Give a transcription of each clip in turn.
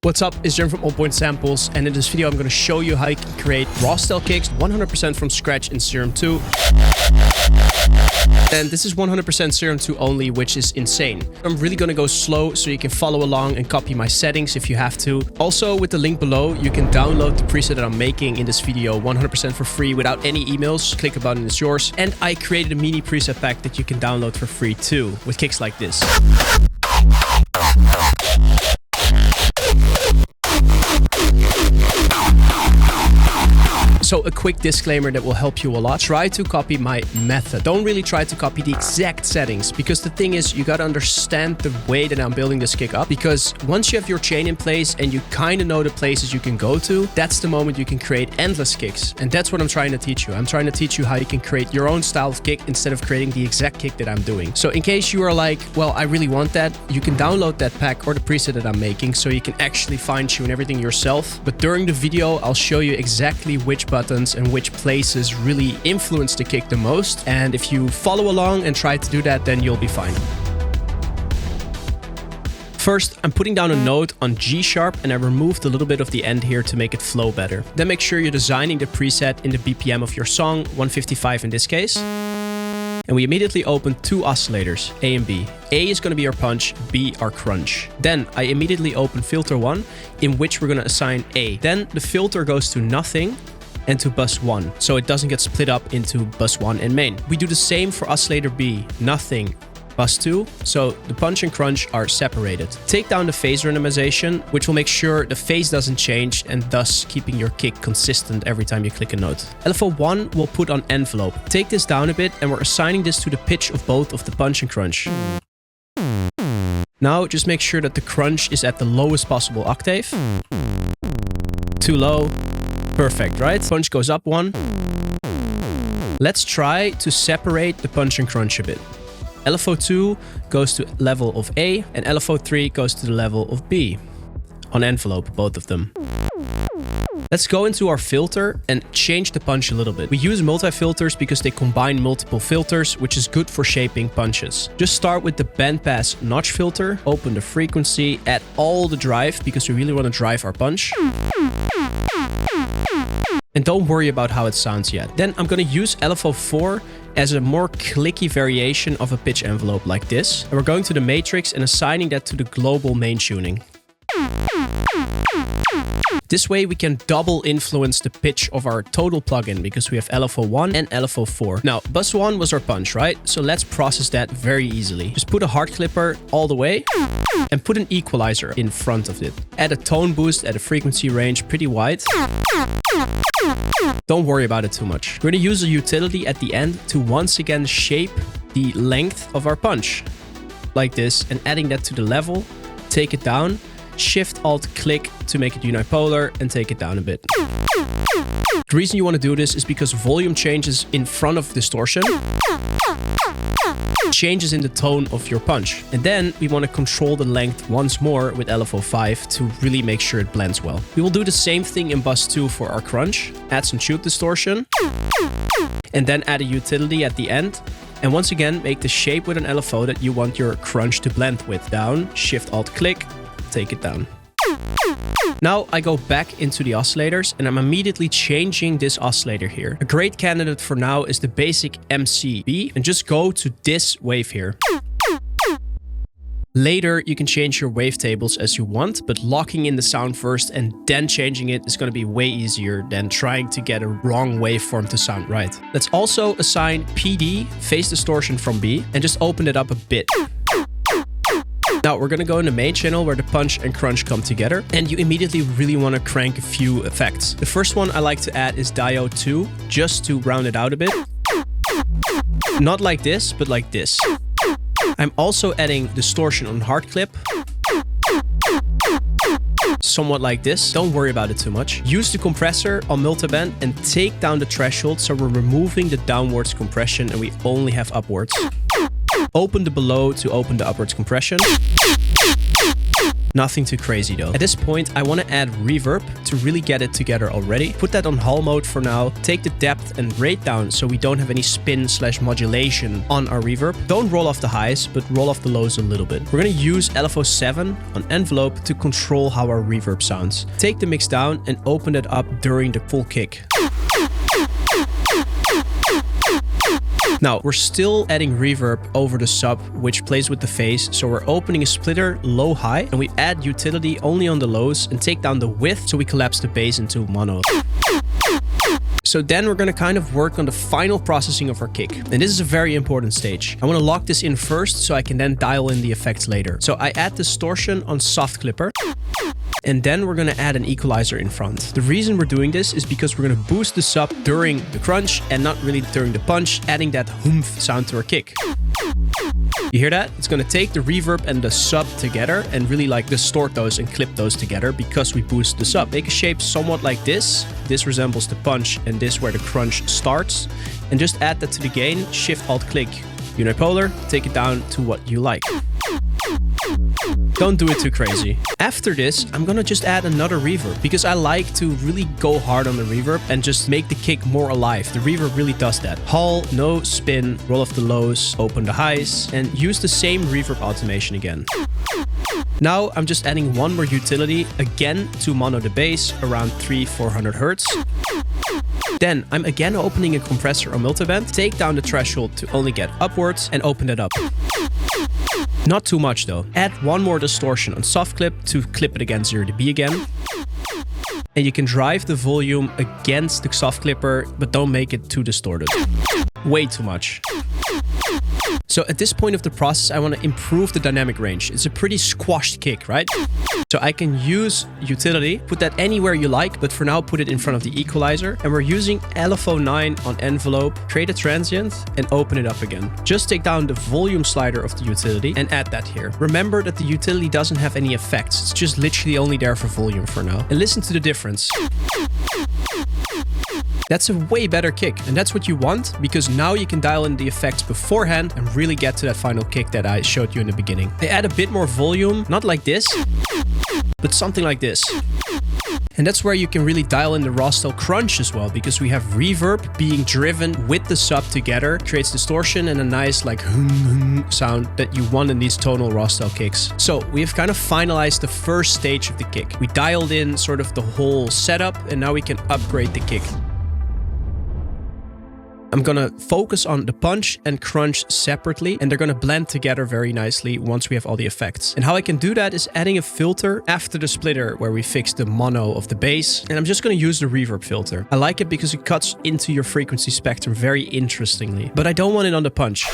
What's up, it's Serum from All Point Samples, and in this video I'm going to show you how you can create Rawstyle kicks 100% from scratch in Serum 2. And this is 100% Serum 2 only, which is insane. I'm really going to go slow so you can follow along and copy my settings if you have to. Also, with the link below, you can download the preset that I'm making in this video 100% for free without any emails. Click a button, it's yours. And I created a mini preset pack that you can download for free too, with kicks like this. So a quick disclaimer that will help you a lot. Try to copy my method. Don't really try to copy the exact settings, because the thing is, you got to understand the way that I'm building this kick up, because once you have your chain in place and you kind of know the places you can go to, that's the moment you can create endless kicks. And that's what I'm trying to teach you. I'm trying to teach you how you can create your own style of kick instead of creating the exact kick that I'm doing. So in case you are like, well, I really want that, you can download that pack or the preset that I'm making so you can actually fine tune everything yourself. But during the video, I'll show you exactly which buttons and which places really influence the kick the most. And if you follow along and try to do that, then you'll be fine. First, I'm putting down a note on G sharp, and I removed a little bit of the end here to make it flow better. Then make sure you're designing the preset in the BPM of your song, 155 in this case. And we immediately open two oscillators, A and B. A is going to be our punch, B our crunch. Then I immediately open filter 1, in which we're going to assign A. Then the filter goes to nothing and to bus 1, so it doesn't get split up into bus 1 and main. We do the same for oscillator B, nothing, bus 2, so the punch and crunch are separated. Take down the phase randomization, which will make sure the phase doesn't change and thus keeping your kick consistent every time you click a note. LFO1 will put on envelope. Take this down a bit, and we're assigning this to the pitch of both of the punch and crunch. Now just make sure that the crunch is at the lowest possible octave. Too low. Perfect, right? Punch goes up 1. Let's try to separate the punch and crunch a bit. LFO2 goes to level of A, and LFO3 goes to the level of B. On envelope, both of them. Let's go into our filter and change the punch a little bit. We use multi-filters because they combine multiple filters, which is good for shaping punches. Just start with the bandpass notch filter, open the frequency, add all the drive because we really want to drive our punch. And don't worry about how it sounds yet. Then I'm going to use LFO4 as a more clicky variation of a pitch envelope like this. And we're going to the matrix and assigning that to the global main tuning. This way we can double influence the pitch of our total plugin because we have LFO1 and LFO4. Now, bus 1 was our punch, right? So let's process that very easily. Just put a hard clipper all the way and put an equalizer in front of it. Add a tone boost at a frequency range pretty wide. Don't worry about it too much. We're going to use a utility at the end to once again shape the length of our punch. Like this, and adding that to the level, take it down. Shift-Alt-Click to make it unipolar and take it down a bit. The reason you want to do this is because volume changes in front of distortion, changes in the tone of your punch. And then we want to control the length once more with LFO5 to really make sure it blends well. We will do the same thing in bus 2 for our crunch. Add some tube distortion. And then add a utility at the end. And once again, make the shape with an LFO that you want your crunch to blend with. Down, Shift-Alt-Click. Take it down. Now I go back into the oscillators and I'm immediately changing this oscillator here. A great candidate for now is the basic MCB, and just go to this wave here. Later, you can change your wavetables as you want, but locking in the sound first and then changing it is going to be way easier than trying to get a wrong waveform to sound right. Let's also assign PD, phase distortion from B, and just open it up a bit. Now we're going to go in the main channel where the punch and crunch come together, and you immediately really want to crank a few effects. The first one I like to add is diode 2, just to round it out a bit. Not like this, but like this. I'm also adding distortion on hard clip. Somewhat like this. Don't worry about it too much. Use the compressor on multiband and take down the threshold, so we're removing the downwards compression and we only have upwards. Open the below to open the upwards compression. Nothing too crazy though. At this point, I want to add reverb to really get it together already. Put that on Hall mode for now. Take the depth and rate down so we don't have any spin/modulation on our reverb. Don't roll off the highs, but roll off the lows a little bit. We're going to use LFO 7 on envelope to control how our reverb sounds. Take the mix down and open it up during the full kick. Now, we're still adding reverb over the sub, which plays with the phase. So we're opening a splitter low-high, and we add utility only on the lows and take down the width so we collapse the bass into mono. So then we're going to kind of work on the final processing of our kick. And this is a very important stage. I want to lock this in first so I can then dial in the effects later. So I add distortion on soft clipper. And then we're going to add an equalizer in front. The reason we're doing this is because we're going to boost the sub during the crunch and not really during the punch, adding that humph sound to our kick. You hear that? It's going to take the reverb and the sub together and really like distort those and clip those together because we boost the sub. Make a shape somewhat like this. This resembles the punch and this where the crunch starts. And just add that to the gain, Shift-Alt-Click, unipolar, take it down to what you like. Don't do it too crazy. After this, I'm gonna just add another reverb because I like to really go hard on the reverb and just make the kick more alive. The reverb really does that. Hall, no spin, roll off the lows, open the highs, and use the same reverb automation again. Now I'm just adding one more utility again to mono the bass around 300-400 Hertz. Then I'm again opening a compressor or multiband, take down the threshold to only get upwards and open it up. Not too much though. Add one more distortion on soft clip to clip it against 0 dB again. And you can drive the volume against the soft clipper, but don't make it too distorted. Way too much. So at this point of the process, I want to improve the dynamic range. It's a pretty squashed kick, right? So I can use utility, put that anywhere you like, but for now put it in front of the equalizer. And we're using LFO 9 on envelope, create a transient and open it up again. Just take down the volume slider of the utility and add that here. Remember that the utility doesn't have any effects. It's just literally only there for volume for now. And listen to the difference. That's a way better kick, and that's what you want because now you can dial in the effects beforehand and really get to that final kick that I showed you in the beginning. I add a bit more volume, not like this, but something like this. And that's where you can really dial in the Rawstyle crunch as well, because we have reverb being driven with the sub together, creates distortion and a nice like hum sound that you want in these tonal Rawstyle kicks. So we have kind of finalized the first stage of the kick. We dialed in sort of the whole setup and now we can upgrade the kick. I'm gonna focus on the punch and crunch separately, and they're gonna blend together very nicely once we have all the effects. And how I can do that is adding a filter after the splitter where we fix the mono of the bass. And I'm just gonna use the reverb filter. I like it because it cuts into your frequency spectrum very interestingly, but I don't want it on the punch.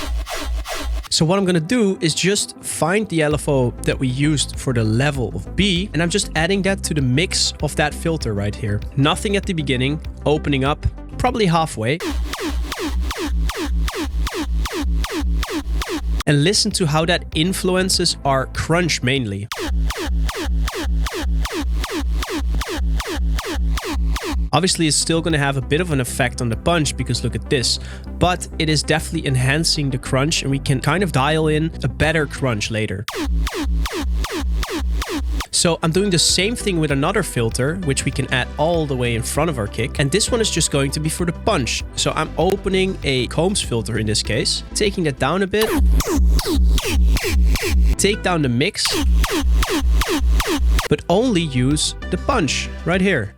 So what I'm gonna do is just find the LFO that we used for the level of B, and I'm just adding that to the mix of that filter right here. Nothing at the beginning, opening up, probably halfway. And listen to how that influences our crunch mainly. Obviously, it's still going to have a bit of an effect on the punch because look at this, but it is definitely enhancing the crunch and we can kind of dial in a better crunch later. So I'm doing the same thing with another filter, which we can add all the way in front of our kick. And this one is just going to be for the punch. So I'm opening a Combs filter in this case, taking that down a bit, take down the mix, but only use the punch right here.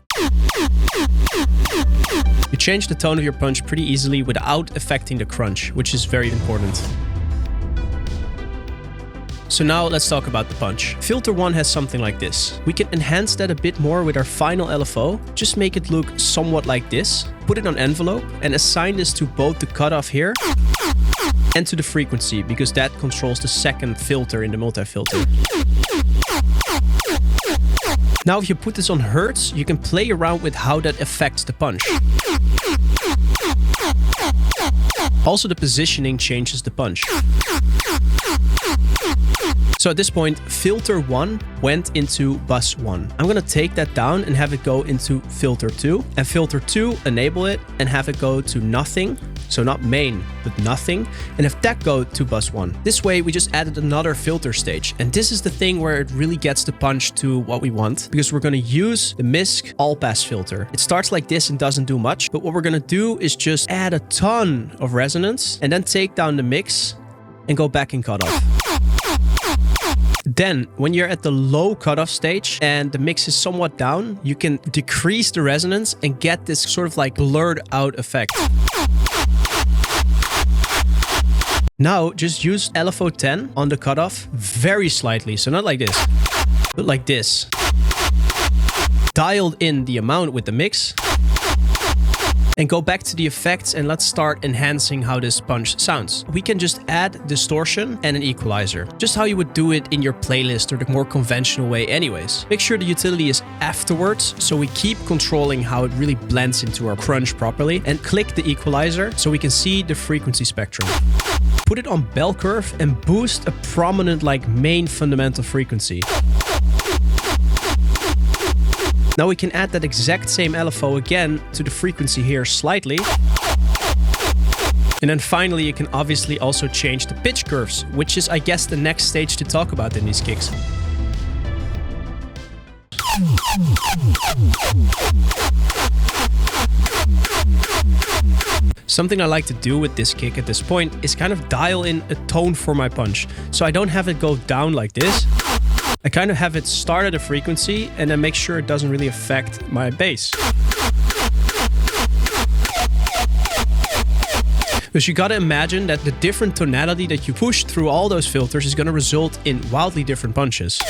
You change the tone of your punch pretty easily without affecting the crunch, which is very important. So now let's talk about the punch. Filter 1 has something like this. We can enhance that a bit more with our final LFO. Just make it look somewhat like this. Put it on envelope and assign this to both the cutoff here and to the frequency because that controls the second filter in the multi-filter. Now if you put this on Hertz, you can play around with how that affects the punch. Also the positioning changes the punch. So at this point, filter 1 went into bus 1. I'm going to take that down and have it go into filter 2. And filter 2, enable it and have it go to nothing. So not main, but nothing. And have that go to bus 1. This way, we just added another filter stage. And this is the thing where it really gets the punch to what we want. Because we're going to use the MISC all-pass filter. It starts like this and doesn't do much. But what we're going to do is just add a ton of resonance. And then take down the mix and go back in cutoff. Then, when you're at the low cutoff stage and the mix is somewhat down, you can decrease the resonance and get this sort of like blurred out effect. Now, just use LFO 10 on the cutoff very slightly. So not like this, but like this. Dialed in the amount with the mix. And go back to the effects and let's start enhancing how this punch sounds. We can just add distortion and an equalizer. Just how you would do it in your playlist or the more conventional way anyways. Make sure the utility is afterwards so we keep controlling how it really blends into our crunch properly. And click the equalizer so we can see the frequency spectrum. Put it on bell curve and boost a prominent like main fundamental frequency. Now we can add that exact same LFO again to the frequency here slightly. And then finally, you can obviously also change the pitch curves, which is, I guess, the next stage to talk about in these kicks. Something I like to do with this kick at this point is kind of dial in a tone for my punch. So I don't have it go down like this. I kind of have it start at a frequency and then make sure it doesn't really affect my bass. Because you gotta imagine that the different tonality that you push through all those filters is gonna result in wildly different punches.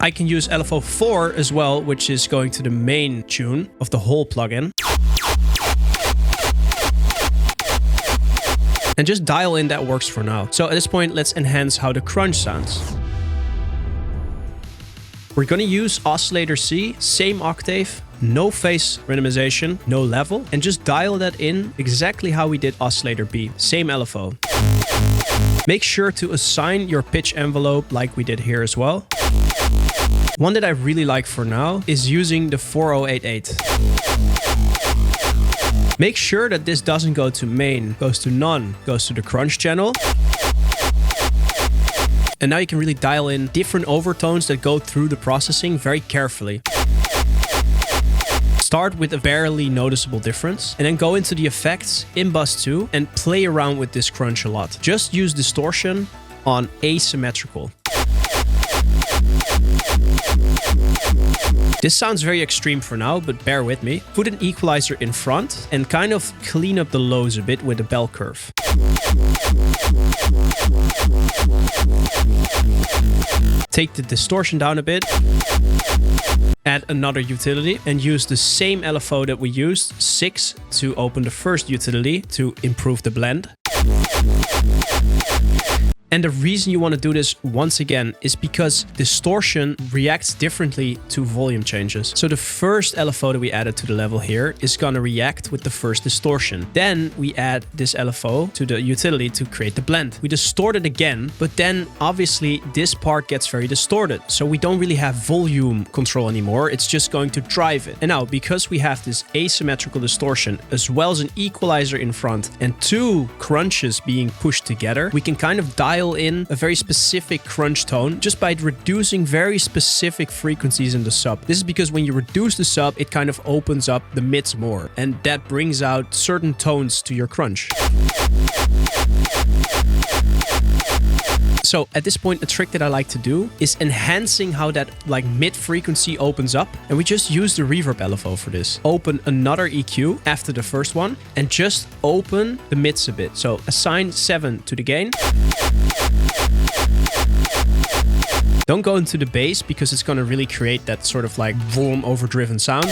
I can use LFO 4 as well, which is going to the main tune of the whole plugin. And just dial in that works for now. So at this point, let's enhance how the crunch sounds. We're gonna use oscillator C, same octave, no phase randomization, no level, and just dial that in exactly how we did oscillator B, same LFO. Make sure to assign your pitch envelope like we did here as well. One that I really like for now is using the 4088. Make sure that this doesn't go to main, goes to none, goes to the crunch channel. And now you can really dial in different overtones that go through the processing very carefully. Start with a barely noticeable difference and then go into the effects in bus 2 and play around with this crunch a lot. Just use distortion on asymmetrical. This sounds very extreme for now, but bear with me. Put an equalizer in front and kind of clean up the lows a bit with a bell curve. Take the distortion down a bit. Add another utility and use the same LFO that we used, 6, to open the first utility to improve the blend. And the reason you want to do this once again is because distortion reacts differently to volume changes. So the first LFO that we added to the level here is going to react with the first distortion. Then we add this LFO to the utility to create the blend. We distort it again, but then obviously this part gets very distorted. So we don't really have volume control anymore. It's just going to drive it. And now because we have this asymmetrical distortion as well as an equalizer in front and 2 crunches being pushed together, we can kind of dial in a very specific crunch tone just by reducing very specific frequencies in the sub. This is because when you reduce the sub, it kind of opens up the mids more, and that brings out certain tones to your crunch. So at this point, a trick that I like to do is enhancing how that like mid frequency opens up. And we just use the reverb LFO for this. Open another EQ after the first one and just open the mids a bit. So assign 7 to the gain. Don't go into the bass because it's going to really create that sort of like boom overdriven sound.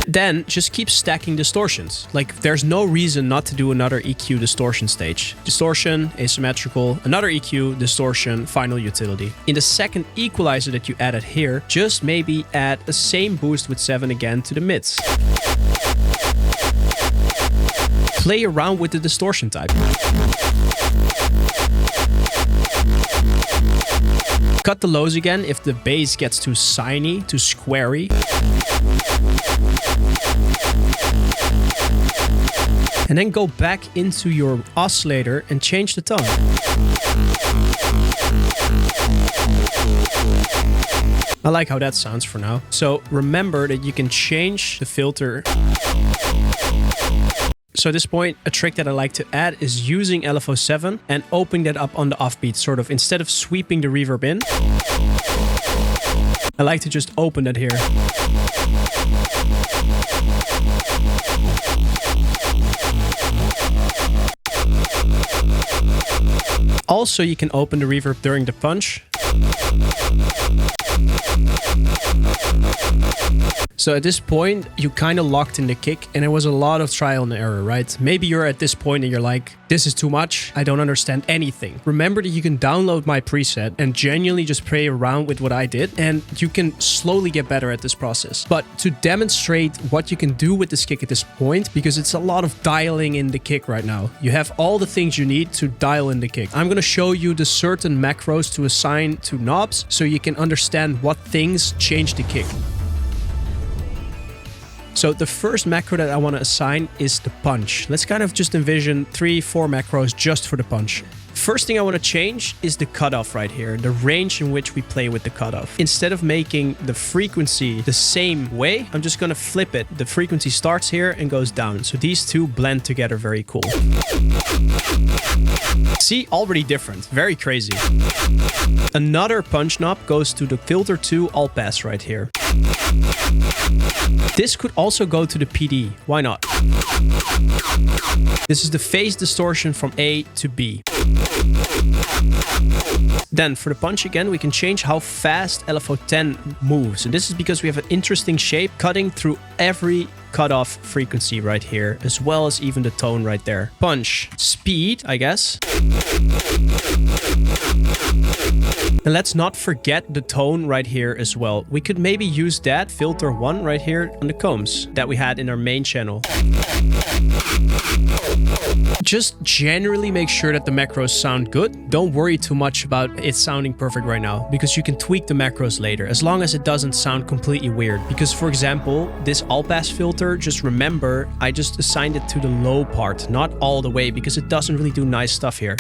Then just keep stacking distortions. Like there's no reason not to do another EQ distortion stage. Distortion, asymmetrical, another EQ, distortion, final utility. In the second equalizer that you added here, just maybe add a same boost with 7 again to the mids. Play around with the distortion type. Cut the lows again if the bass gets too siny, too squarey. And then go back into your oscillator and change the tone. I like how that sounds for now. So remember that you can change the filter. So at this point, a trick that I like to add is using LFO7 and opening that up on the offbeat, sort of. Instead of sweeping the reverb in, I like to just open that here. Also, you can open the reverb during the punch. So at this point, you kind of locked in the kick and it was a lot of trial and error, right? Maybe you're at this point and you're like, this is too much. I don't understand anything. Remember that you can download my preset and genuinely just play around with what I did, and you can slowly get better at this process. But to demonstrate what you can do with this kick at this point, because it's a lot of dialing in the kick right now, you have all the things you need to dial in the kick. I'm going to show you the certain macros to assign to knobs so you can understand what things change the kick. So the first macro that I want to assign is the punch. Let's kind of just envision 3-4 macros just for the punch. First thing I want to change is the cutoff right here, the range in which we play with the cutoff. Instead of making the frequency the same way, I'm just going to flip it. The frequency starts here and goes down. So these two blend together very cool. See, already different. Very crazy. Another punch knob goes to the filter 2 all pass right here. This could also go to the PD. Why not? This is the phase distortion from A to B. Then for the punch again, we can change how fast LFO10 moves. And this is because we have an interesting shape cutting through every cutoff frequency right here, as well as even the tone right there. Punch. Speed, I guess. And let's not forget the tone right here as well. We could maybe use that filter 1 right here on the combs that we had in our main channel. Just generally make sure that the macros sound good. Don't worry too much about it sounding perfect right now, because you can tweak the macros later, as long as it doesn't sound completely weird. Because for example, this all pass filter, just remember, I just assigned it to the low part, not all the way, because it doesn't really do nice stuff here.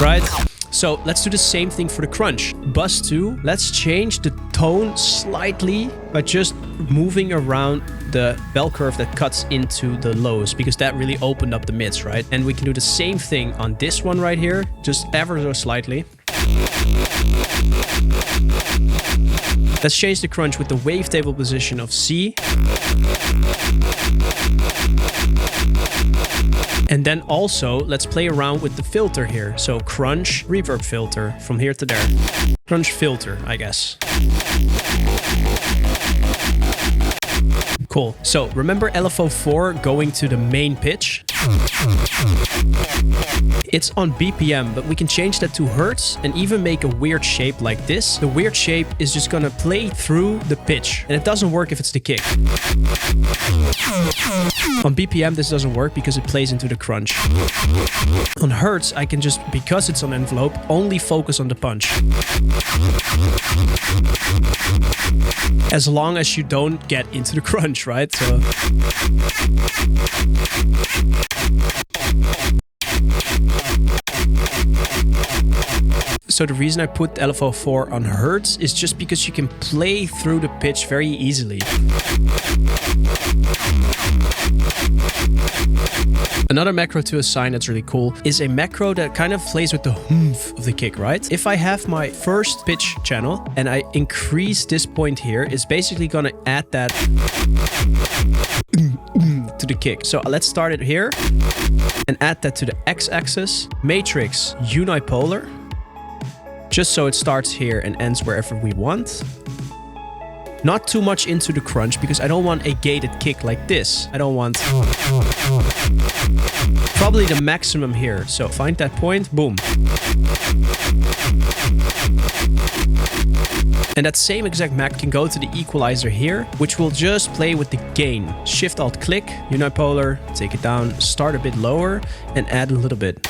Right? So let's do the same thing for the crunch. Bus 2, let's change the tone slightly by just moving around the bell curve that cuts into the lows, because that really opened up the mids, right? And we can do the same thing on this one right here, just ever so slightly. Let's change the crunch with the wavetable position of C. And then also, let's play around with the filter here. So crunch, reverb filter, from here to there. Crunch filter, I guess. Cool. So remember LFO4 going to the main pitch? It's on BPM, but we can change that to hertz and even make a weird shape like this. The weird shape is just gonna play through the pitch, and it doesn't work if it's the kick. On BPM, this doesn't work because it plays into the crunch. On hertz, I can just, because it's on envelope, only focus on the punch. As long as you don't get into the crunch, right? So So the reason I put LFO4 on hertz is just because you can play through the pitch very easily. Another macro to assign that's really cool is a macro that kind of plays with the humph of the kick, right? If I have my first pitch channel and I increase this point here, it's basically gonna add that to the kick. So let's start it here and add that to the x-axis. Matrix unipolar, just so it starts here and ends wherever we want. Not too much into the crunch, because I don't want a gated kick like this. I don't want... Probably the maximum here. So find that point, boom. And that same exact Mac can go to the equalizer here, which will just play with the gain. Shift-Alt-Click, unipolar, take it down, start a bit lower, and add a little bit.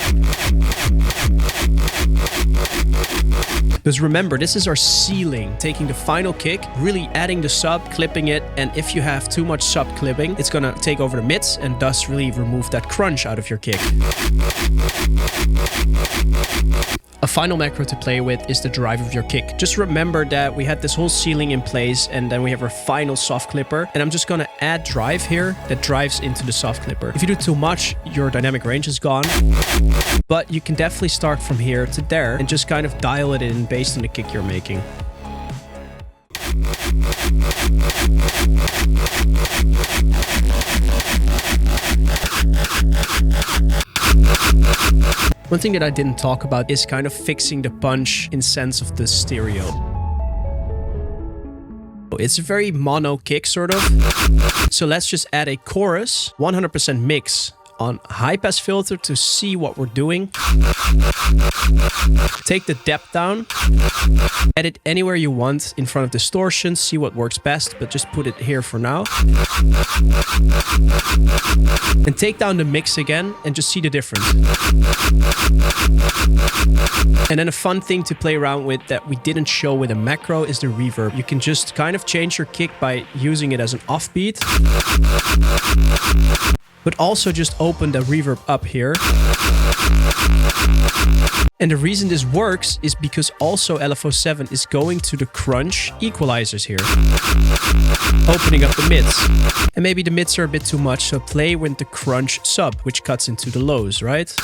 Because remember, this is our ceiling, taking the final kick, really adding the sub, clipping it, and if you have too much sub clipping, it's gonna take over the mids and thus really remove that crunch out of your kick. A final macro to play with is the drive of your kick. Just remember that we had this whole ceiling in place and then we have our final soft clipper, and I'm just gonna add drive here that drives into the soft clipper. If you do too much, your dynamic range is gone, but you can definitely start from here to there and just kind of dial it in based on the kick you're making. One thing that I didn't talk about is kind of fixing the punch in sense of the stereo. It's a very mono kick sort of. So let's just add a chorus, 100% mix on high pass filter to see what we're doing. Take the depth down, edit anywhere you want in front of distortion, see what works best, but just put it here for now. And take down the mix again and just see the difference. And then a fun thing to play around with that we didn't show with a macro is the reverb. You can just kind of change your kick by using it as an offbeat, but also just open the reverb up here. And the reason this works is because also LFO7 is going to the crunch equalizers here, opening up the mids. And maybe the mids are a bit too much, so play with the crunch sub, which cuts into the lows, right?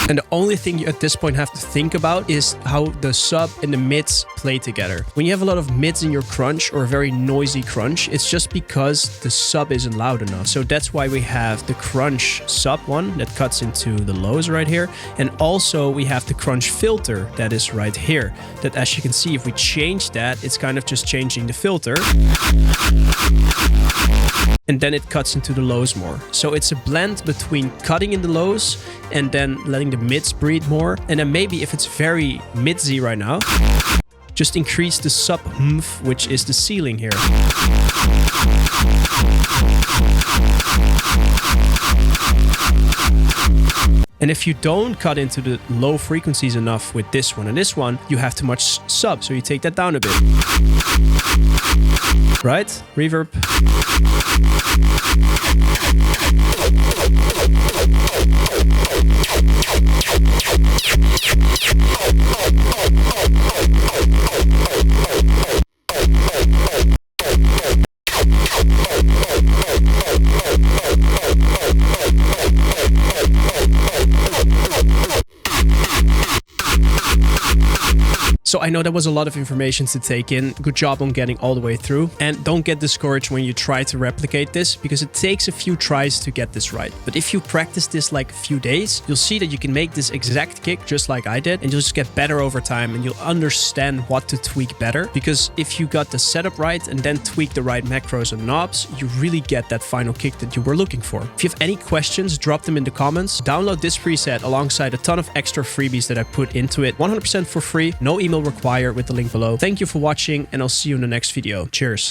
And the only thing you at this point have to think about is how the sub and the mids play together. When you have a lot of mids in your crunch or a very noisy crunch, it's just because the sub isn't loud enough. So that's why we have the crunch sub one that cuts into the lows right here. And also we have the crunch filter that is right here. That, as you can see, if we change that, it's kind of just changing the filter. And then it cuts into the lows more. So it's a blend between cutting in the lows and then letting the mids breathe more. And then maybe if it's very midsy right now, just increase the sub humph, which is the ceiling here. And if you don't cut into the low frequencies enough with this one and this one, you have too much sub, so you take that down a bit. Right? Reverb. So I know that was a lot of information to take in. Good job on getting all the way through. And don't get discouraged when you try to replicate this, because it takes a few tries to get this right. But if you practice this like a few days, you'll see that you can make this exact kick just like I did, and you'll just get better over time and you'll understand what to tweak better. Because if you got the setup right and then tweak the right macros and knobs, you really get that final kick that you were looking for. If you have any questions, drop them in the comments. Download this preset alongside a ton of extra freebies that I put into it, 100% for free, no email required, with the link below. Thank you for watching, and I'll see you in the next video. Cheers.